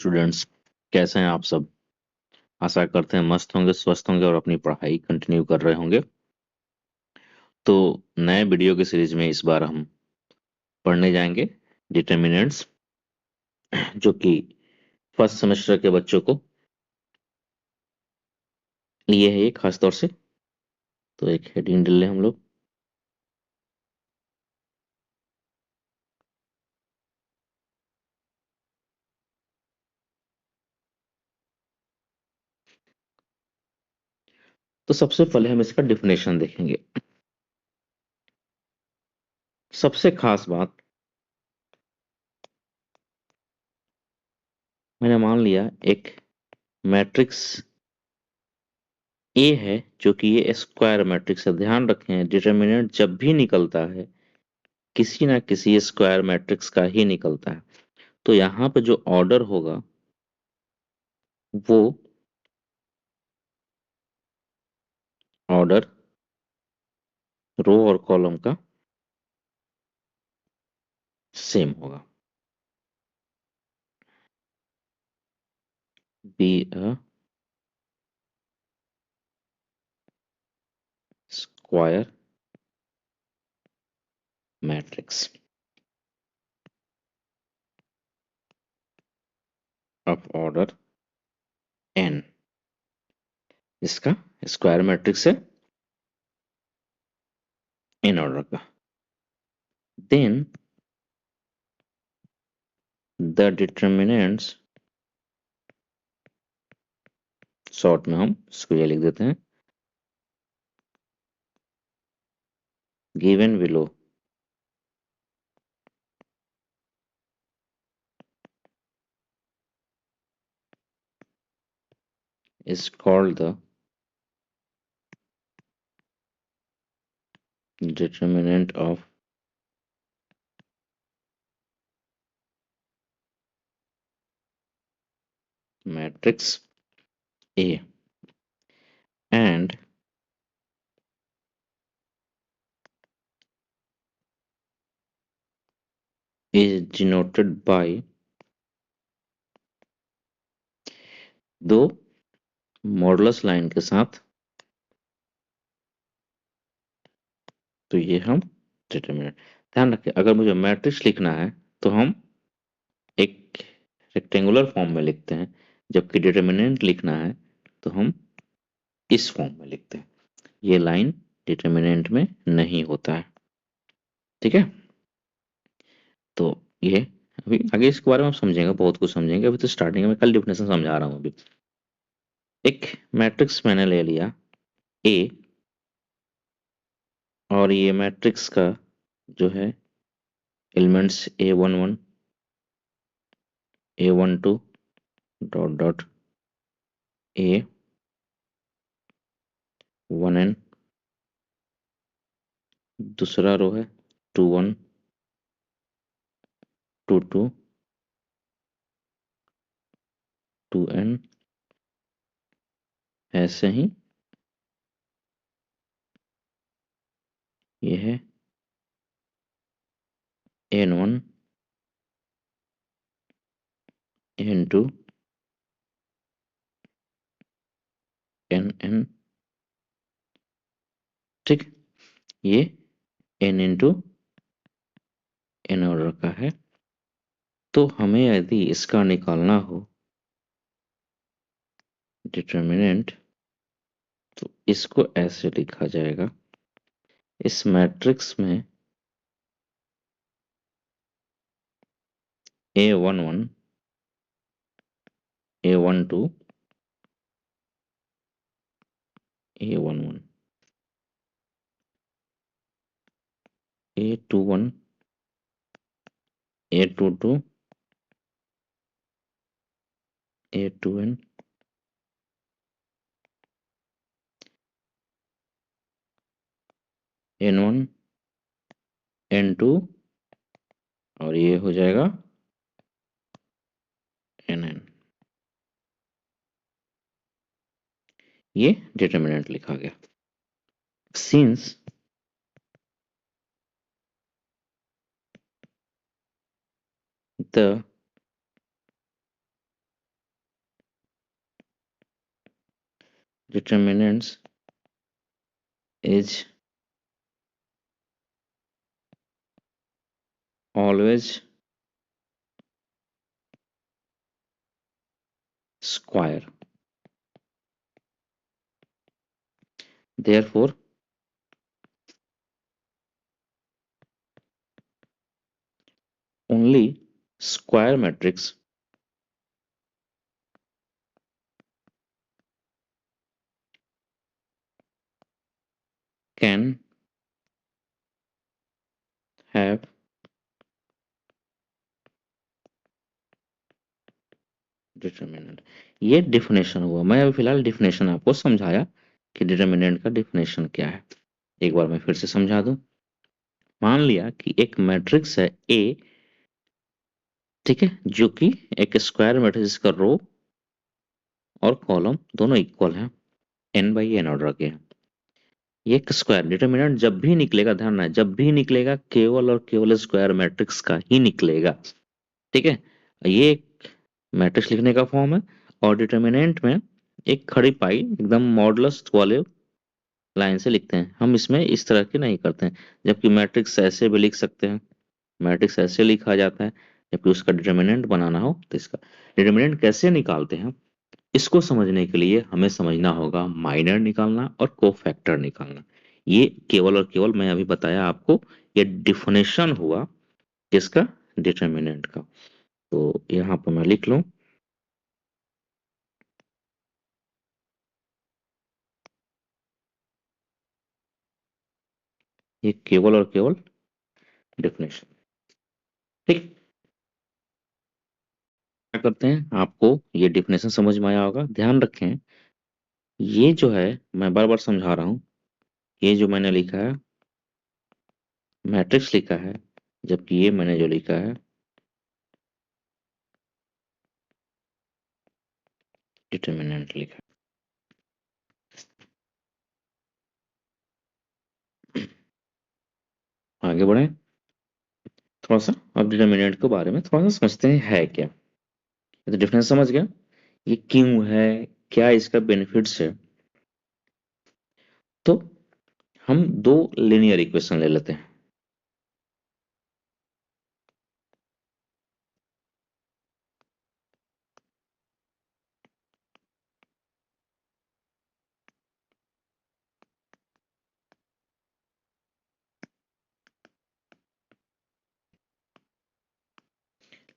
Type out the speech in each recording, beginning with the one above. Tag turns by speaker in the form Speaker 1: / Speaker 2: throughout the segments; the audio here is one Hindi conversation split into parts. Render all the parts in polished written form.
Speaker 1: स्टूडेंट्स, कैसे हैं आप सब। आशा करते हैं मस्त होंगे, स्वस्थ होंगे और अपनी पढ़ाई कंटिन्यू कर रहे होंगे। तो नए वीडियो की सीरीज में इस बार हम पढ़ने जाएंगे डिटर्मिनेंट्स, जो कि फर्स्ट सेमेस्टर के बच्चों को लिए है ये खास तौर से। तो एक हेडिंग डाल लें हम लोग। तो सबसे पहले हम इसका डिफिनेशन देखेंगे। सबसे खास बात, मैंने मान लिया एक मैट्रिक्स ए है, जो कि ये स्क्वायर मैट्रिक्स है। ध्यान रखें, डिटर्मिनेंट जब भी निकलता है किसी ना किसी स्क्वायर मैट्रिक्स का ही निकलता है। तो यहाँ पे जो ऑर्डर होगा वो ऑर्डर रो और कॉलम का सेम होगा। Be a square matrix of order n, इसका स्क्वायर मैट्रिक्स है इन ऑर्डर का। देन द डिटर्मिनेंट्स, शॉर्ट में हम इसको ये लिख देते हैं, given below is called the determinant of matrix A and is denoted by दो मॉडुलस लाइन के साथ। तो ये हम डिटर्मिनेंट, ध्यान रखें, अगर मुझे मैट्रिक्स लिखना है तो हम एक रेक्टेंगुलर फॉर्म में लिखते हैं, जबकि डिटर्मिनेंट लिखना है तो हम इस फॉर्म में लिखते हैं। ये लाइन डिटर्मिनेंट में नहीं होता है, ठीक है। तो ये अभी आगे इसके बारे में हम समझेंगे, बहुत कुछ समझेंगे। अभी तो स्टार्टिंग में कल डिफिनेशन समझा रहा हूँ। अभी एक मैट्रिक्स मैंने ले लिया ए, और ये मैट्रिक्स का जो है elements A11 A12 dot dot A1n, दूसरा रो है 21 22 2n, ऐसे ही ये है n1 n2 nn, ठीक। ये n इंटू n ऑर्डर का है। तो हमें यदि इसका निकालना हो डिटर्मिनेंट, तो इसको ऐसे लिखा जाएगा। इस मैट्रिक्स में A11 A12 A11 A21 A22 A2n, n1 n2, और ये हो जाएगा nn। ये डिटर्मिनेंट लिखा गया। Since the determinants is always square. Therefore, only square matrix can have determinant. ये डिफिनेशन हुआ। मैं अभी फिलहाल डिफिनेशन आपको समझाया कि डिटर्मिनेंट का डिफिनेशन क्या है। एक बार मैं फिर से समझा दूं। मान लिया कि एक मैट्रिक्स है ए, ठीक है, जो कि एक स्क्वायर मैट्रिक्स, जिसका रो और कॉलम दोनों इक्वल हैं, एन बाई एन ऑर्डर के हैं। ये एक स्क्वायर डिटर्मिनेंट जब भी निकलेगा, ध्यान रहे, जब भी निकलेगा केवल और केवल स्क्वायर मैट्रिक्स का ही निकलेगा। ठीक है, ये एक मैट्रिक्स लिखने का फॉर्म है। और डिटर्मिनेंट में एक खड़ी पाई एकदम मॉडुलस वाले लाइन से लिखते हैं हम, इसमें इस तरह की नहीं करते हैं। जबकि मैट्रिक्स ऐसे भी लिख सकते हैं, मैट्रिक्स ऐसे लिखा जाता है। जबकि उसका डिटर्मिनेंट बनाना हो तो इसका डिटर्मिनेंट कैसे निकालते हैं, इसको समझने के लिए हमें समझना होगा माइनर निकालना और कोफैक्टर निकालना। ये केवल और केवल मैं अभी बताया आपको, ये डिफिनेशन हुआ किसका, डिटर्मिनेंट का। तो यहाँ पर मैं लिख लूं, ये केवल और केवल डेफिनेशन। ठीक, क्या करते हैं, आपको ये डेफिनेशन समझ में आया होगा। ध्यान रखें, ये जो है, मैं बार बार समझा रहा हूं, ये जो मैंने लिखा है मैट्रिक्स लिखा है, जबकि ये मैंने जो लिखा है डिटर्मिनेंट लिखा है। आगे बढ़े, थोड़ा सा अब डिटर्मिनेंट के बारे में थोड़ा सा समझते हैं है क्या। ये तो डिफरेंस समझ गया, ये क्यों है, क्या इसका बेनिफिट्स है। तो हम दो लीनियर इक्वेशन ले लेते हैं।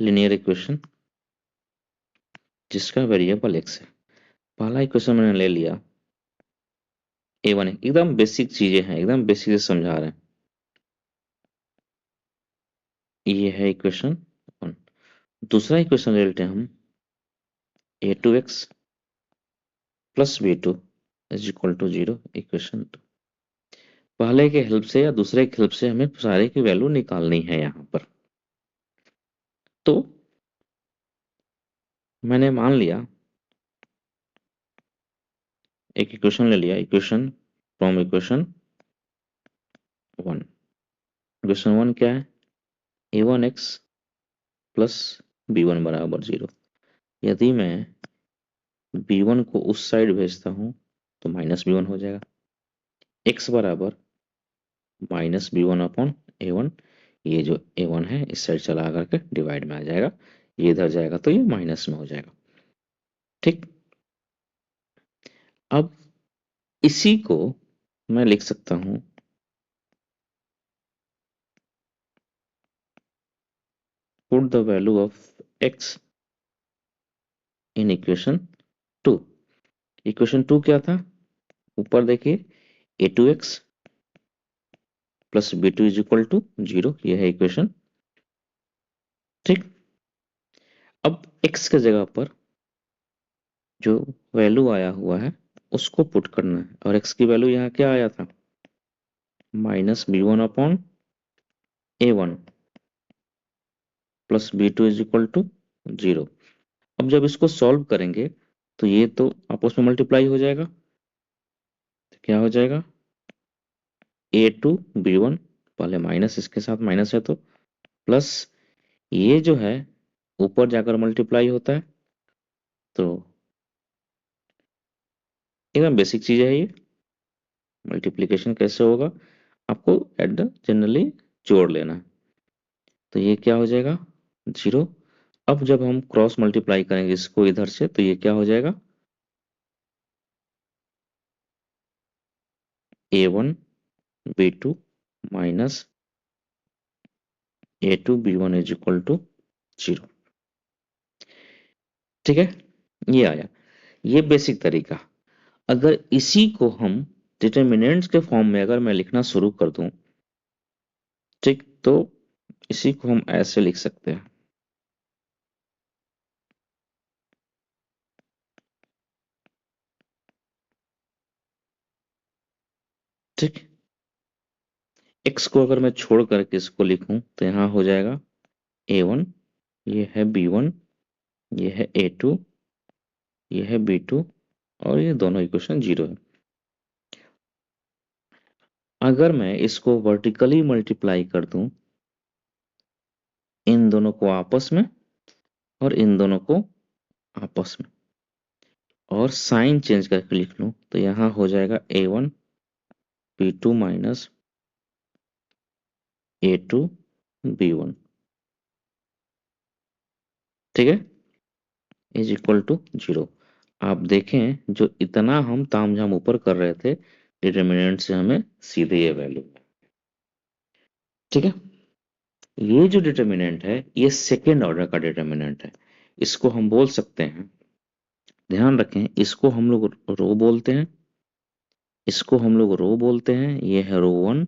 Speaker 1: लीनियर इक्वेशन जिसका वेरिएबल एक्स है। पहला इक्वेशन मैंने ले लिया, A1 है, एकदम बेसिक चीजें हैं, एकदम बेसिक से समझा रहे हैं। ये है इक्वेशन वन। दूसरा इक्वेशन ले लेते हैं हम, A2x plus B2 is equal to 0, equation two. पहले के हेल्प से या दूसरे के हेल्प से हमें सारे की वैल्यू निकालनी है यहाँ पर। तो मैंने मान लिया, एक इक्वेशन ले लिया, equation from equation one. Equation one क्या है, A1x प्लस B1 बराबर 0। यदि मैं B1 को उस साइड भेजता हूं तो माइनस B1 हो जाएगा। x बराबर माइनस B1 अपॉन A1। ये जो A1 है इस साइड चला करके डिवाइड में आ जाएगा, ये इधर जाएगा तो ये माइनस में हो जाएगा। ठीक, अब इसी को मैं लिख सकता हूं, put the value of x in equation two. Equation two क्या था, ऊपर देखिए, A2x plus B2 is equal to 0, ये है इक्वेशन। ठीक, अब x के जगह पर जो वैल्यू आया हुआ है उसको पुट करना है, और x की वैल्यू यहाँ क्या आया था, minus B1 upon A1 plus B2 is equal to 0। अब जब इसको सॉल्व करेंगे तो ये तो आपस में मल्टीप्लाई हो जाएगा, तो क्या हो जाएगा, A2 B1, पहले माइनस इसके साथ माइनस है तो प्लस, ये जो है ऊपर जाकर मल्टीप्लाई होता है, तो एकदम बेसिक चीज है ये। मल्टीप्लिकेशन कैसे होगा, आपको एट द जनरली जोड़ लेना है। तो ये क्या हो जाएगा, 0। अब जब हम क्रॉस मल्टीप्लाई करेंगे इसको इधर से, तो ये क्या हो जाएगा, a1 b2 minus a2 b1 is equal to 0। ठीक है, ये आया, ये बेसिक तरीका। अगर इसी को हम डिटर्मिनेंट्स के फॉर्म में अगर मैं लिखना शुरू कर दूं, ठीक, तो इसी को हम ऐसे लिख सकते हैं, ठीक। x को अगर मैं छोड़ करके इसको लिखूं तो यहाँ हो जाएगा a1, ये है b1, ये है a2, ये है b2, और ये दोनों इक्वेशन 0 है। अगर मैं इसको वर्टिकली मल्टीप्लाई कर दूं, इन दोनों को आपस में और इन दोनों को आपस में, और साइन चेंज करके लिख लूं, तो यहाँ हो जाएगा a1 b2 minus a2 b1, ठीक है, इज इक्वल टू 0। आप देखें, जो इतना हम तामझाम ऊपर कर रहे थे डिटर्मिनेंट से, हमें सीधे ये वैल्यू, ठीक है। ये जो डिटर्मिनेंट है, ये सेकेंड ऑर्डर का डिटर्मिनेंट है। इसको हम बोल सकते हैं, ध्यान रखें, इसको हम लोग रो बोलते हैं, इसको हम लोग रो बोलते हैं। ये है रो 1,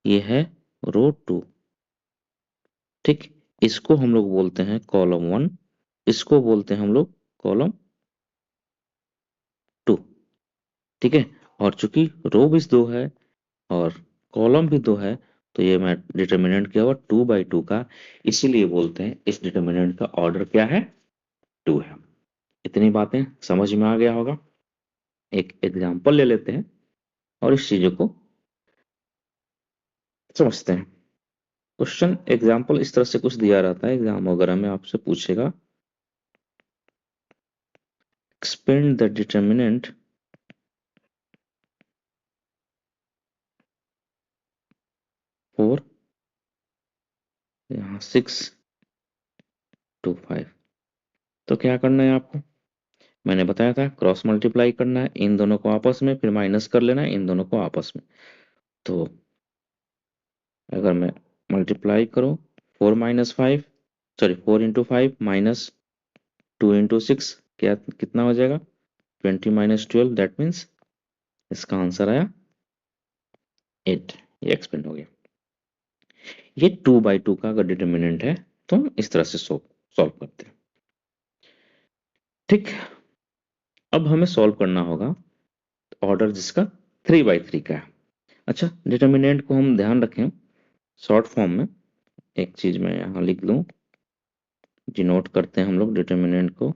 Speaker 1: ये है रो 2, ठीक। इसको हम लोग बोलते हैं कॉलम 1, इसको बोलते हैं हम लोग कॉलम 2, ठीक है। और चूंकि रो भी 2 है और कॉलम भी 2 है, तो ये मैं डिटर्मिनेंट क्या हुआ, 2/2 का। इसीलिए बोलते हैं इस डिटर्मिनेंट का ऑर्डर क्या है, 2 है। इतनी बातें समझ में आ गया होगा। एक एग्जाम्पल ले लेते हैं और इस चीजों को समझते हैं। क्वेश्चन एग्जाम्पल इस तरह से कुछ दिया रहता है, एग्जाम वगैरह में आपसे पूछेगा, एक्सपेंड द डिटर्मिनेंट फॉर यहाँ 6 to 5। तो क्या करना है आपको, मैंने बताया था क्रॉस मल्टीप्लाई करना है, इन दोनों को आपस में, फिर माइनस कर लेना है इन दोनों को आपस में। तो अगर मैं मल्टीप्लाई करूं, 4 - 5, सॉरी 4 × 5 माइनस 2 × 6, क्या कितना हो जाएगा, 20 - 12, दैट मीन्स इसका आंसर आया 8। ये एक्सपेंड हो गया। ये 2/2 का अगर डिटर्मिनेंट है तो हम इस तरह से सॉल्व करते हैं, ठीक। अब हमें सॉल्व करना होगा ऑर्डर जिसका 3/3 का है। अच्छा, डिटर्मिनेंट को हम ध्यान रखें शॉर्ट फॉर्म में, एक चीज मैं यहाँ लिख लूं, डिनोट करते हैं हम लोग डिटर्मिनेंट को,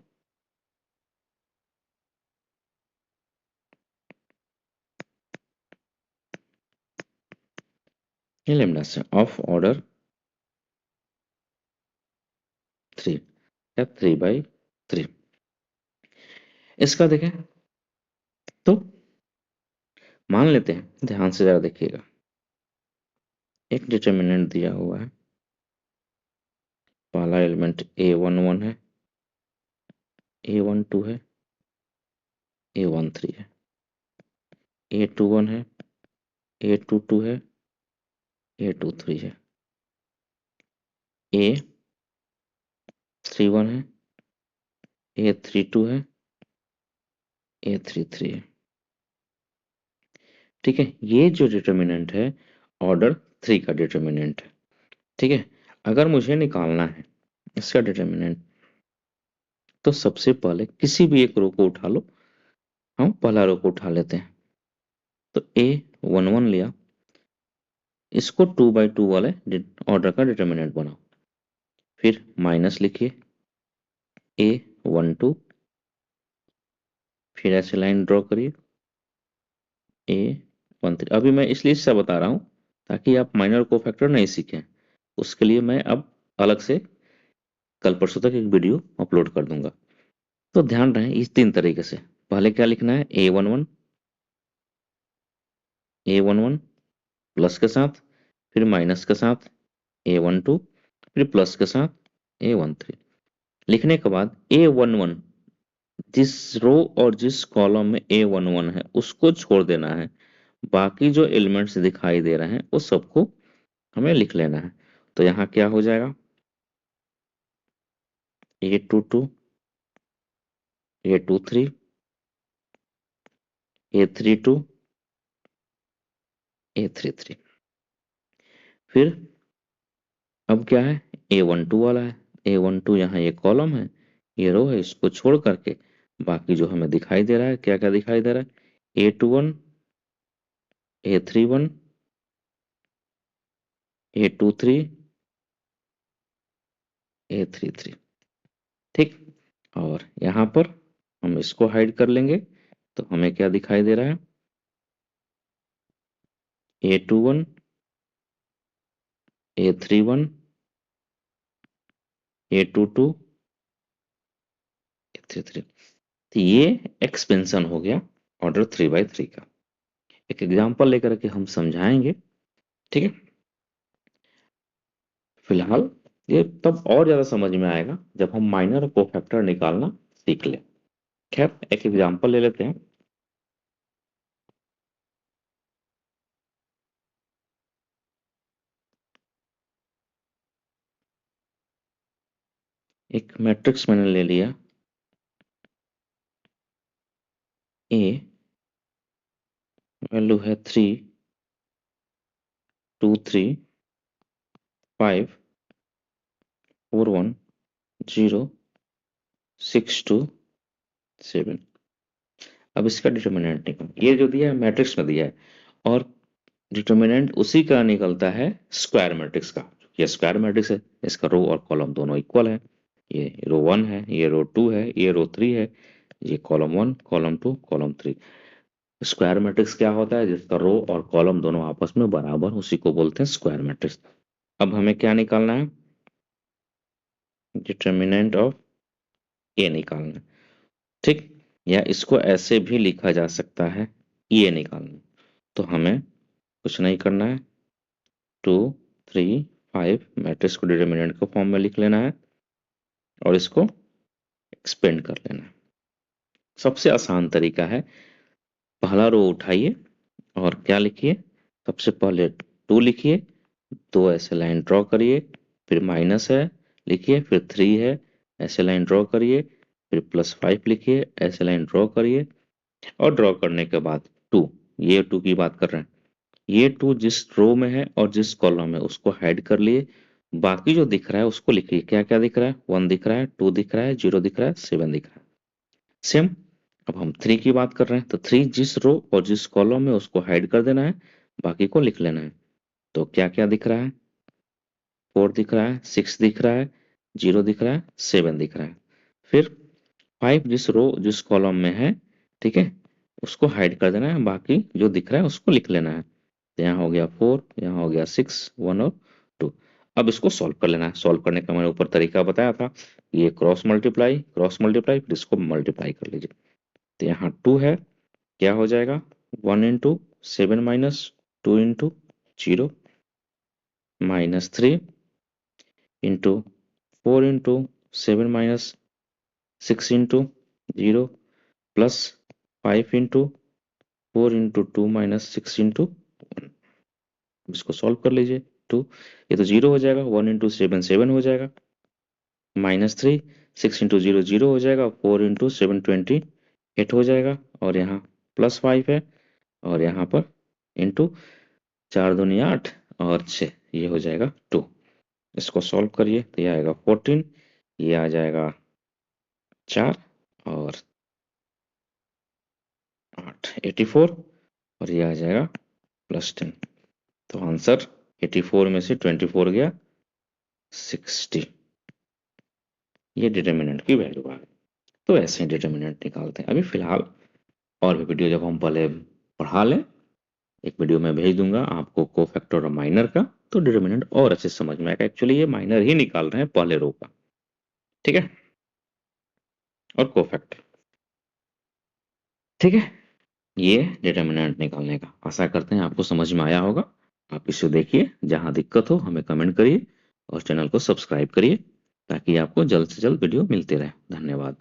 Speaker 1: ये लेमडा से ऑफ ऑर्डर 3 या 3/3। इसका देखें तो मान लेते हैं, ध्यान से जरा देखिएगा, एक डिटर्मिनेंट दिया हुआ है, पहला एलिमेंट a11 है, a12 है, a13 है, a21 है, a22 है, a23 है, a31 है, a32 है, a33 है, ठीक है। ये जो डिटर्मिनेंट है ऑर्डर 3 का डिटर्मिनेंट है, ठीक है। अगर मुझे निकालना है इसका डिटर्मिनेंट, तो सबसे पहले किसी भी एक रो को उठा लो, हम पहला रो को उठा लेते हैं। तो a11 लिया, इसको 2/2 वाले ऑर्डर का डिटर्मिनेंट बनाओ, फिर माइनस लिखिए a12, फिर ऐसे लाइन ड्रॉ करिए a13। अभी मैं इसलिए इससे बता रहा हूं ताकि आप माइनर को फैक्टर नहीं सीखें, उसके लिए मैं अब अलग से कल परसों तक एक वीडियो अपलोड कर दूंगा। तो ध्यान रहे इस 3 तरीके से, पहले क्या लिखना है, A11 प्लस के साथ, फिर माइनस के साथ A12, फिर प्लस के साथ A13। लिखने के बाद A11 जिस रो और जिस कॉलम में A11 है उसको छोड़ देना है, बाकी जो एलिमेंट्स दिखाई दे रहे हैं उस सबको हमें लिख लेना है। तो यहाँ क्या हो जाएगा, A22, A23, A32, A33। फिर अब क्या है, A12 वाला है, A12 यहाँ ये कॉलम है, ये रो है, इसको छोड़ करके बाकी जो हमें दिखाई दे रहा है, क्या क्या दिखाई दे रहा है, A21, A31, A23, A33। ठीक, और यहाँ पर हम इसको हाइड कर लेंगे तो हमें क्या दिखाई दे रहा है, A21, A31, A22, A33। तो ये एक्सपेंशन हो गया ऑर्डर 3 by 3 का। एक एग्जांपल लेकर के हम समझाएंगे, ठीक है। फिलहाल ये तब और ज्यादा समझ में आएगा जब हम माइनर और कोफैक्टर निकालना सीख लें। खैर एक एग्जांपल ले लेते हैं। एक मैट्रिक्स मैंने ले लिया, ए वैल्यू है 3, 2, 3, 5, 4, 1, 0, 6, 2, 7। अब इसका डिटर्मिनेंट निकाल, ये जो दिया है मैट्रिक्स में दिया है, और डिटर्मिनेंट उसी का निकलता है स्क्वायर मैट्रिक्स का। ये स्क्वायर मैट्रिक्स है, इसका रो और कॉलम दोनों इक्वल है। ये रो 1 है, ये रो 2 है, ये रो 3 है, ये column 1, column 2, column 3। Square matrix क्या होता है, जिसका रो और कॉलम दोनों आपस में बराबर, उसी को बोलते हैं स्क्वायर मैट्रिक्स। अब हमें क्या निकालना है, डिटर्मिनेंट ऑफ ए निकालना है। ठीक, या इसको ऐसे भी लिखा जा सकता है, ये निकालना। तो हमें कुछ नहीं करना है, 2, 3, 5 मैट्रिक्स को डिटर्मिनेंट के फॉर्म में लिख लेना है और इसको एक्सपेंड कर लेना है। सबसे आसान तरीका है, पहला रो उठाइए और क्या लिखिए, सबसे पहले 2 लिखिए, 2 ऐसे लाइन ड्रॉ करिए, फिर माइनस है लिखिए, फिर 3 है ऐसे लाइन ड्रॉ करिए, फिर +5 लिखिए, ऐसे लाइन ड्रॉ करिए, और ड्रॉ करने के बाद 2, ये 2 की बात कर रहे हैं, ये 2 जिस रो में है और जिस कॉलम में उसको हाइड कर लिए, बाकी जो दिख रहा है उसको लिखिए। क्या क्या दिख रहा है, 1 दिख रहा है, 2 दिख रहा है, 0 दिख रहा है, 7 दिख रहा है। सेम, अब हम 3 की बात कर रहे हैं, तो 3 जिस रो और जिस कॉलम में उसको हाइड कर देना है, बाकी को लिख लेना है। तो क्या क्या दिख रहा है, 4 दिख रहा है, 6 दिख रहा है, 0 दिख रहा है, 7 दिख रहा है। फिर 5 जिस रो जिस कॉलम में है, ठीक है, उसको हाइड कर देना है, बाकी जो दिख रहा है उसको लिख लेना है। तो यहाँ हो गया 4, यहाँ हो गया 6, 1 और 2। अब इसको सॉल्व कर लेना है। सॉल्व करने का मैंने ऊपर तरीका बताया था, ये क्रॉस मल्टीप्लाई फिर इसको मल्टीप्लाई कर लीजिए। तो यहाँ 2 है, क्या हो जाएगा, 1 into 7 minus 2 into 0 -3 into 4 into 7 minus 6 into 0 plus 5 into 4 into 2 minus 6 into 1। इसको सॉल्व कर लीजिए। 2, ये तो 0 हो जाएगा, 1 इंटू 7 7 हो जाएगा, -3, 6 इंटू 0 0 हो जाएगा, 4 इंटू 7 28 हो जाएगा, और यहाँ +5 है, और यहाँ पर इंटू 4 दूनी 8 और 6, ये हो जाएगा 2। इसको सॉल्व करिए तो ये आएगा 14, ये आ जाएगा 4 और 8 84, और ये आ जाएगा +10। तो आंसर 84 में से 24 गया 60। ये डिटर्मिनेंट की वैल्यू आ गई। तो ऐसे ही डिटर्मिनेंट निकालते हैं। अभी फिलहाल और भी वीडियो जब हम पहले पढ़ा लें, एक वीडियो में भेज दूंगा आपको कोफैक्टर और माइनर का, तो डिटर्मिनेंट और अच्छे से समझ में आएगा। एक्चुअली ये माइनर ही निकाल रहे हैं पहले रो का, ठीक है, और कोफैक्टर। ठीक है, ये डिटर्मिनेंट निकालने का। आशा करते हैं आपको समझ में आया होगा। आप इसे देखिए, जहाँ दिक्कत हो हमें कमेंट करिए और चैनल को सब्सक्राइब करिए ताकि आपको जल्द से जल्द वीडियो मिलते रहे। धन्यवाद।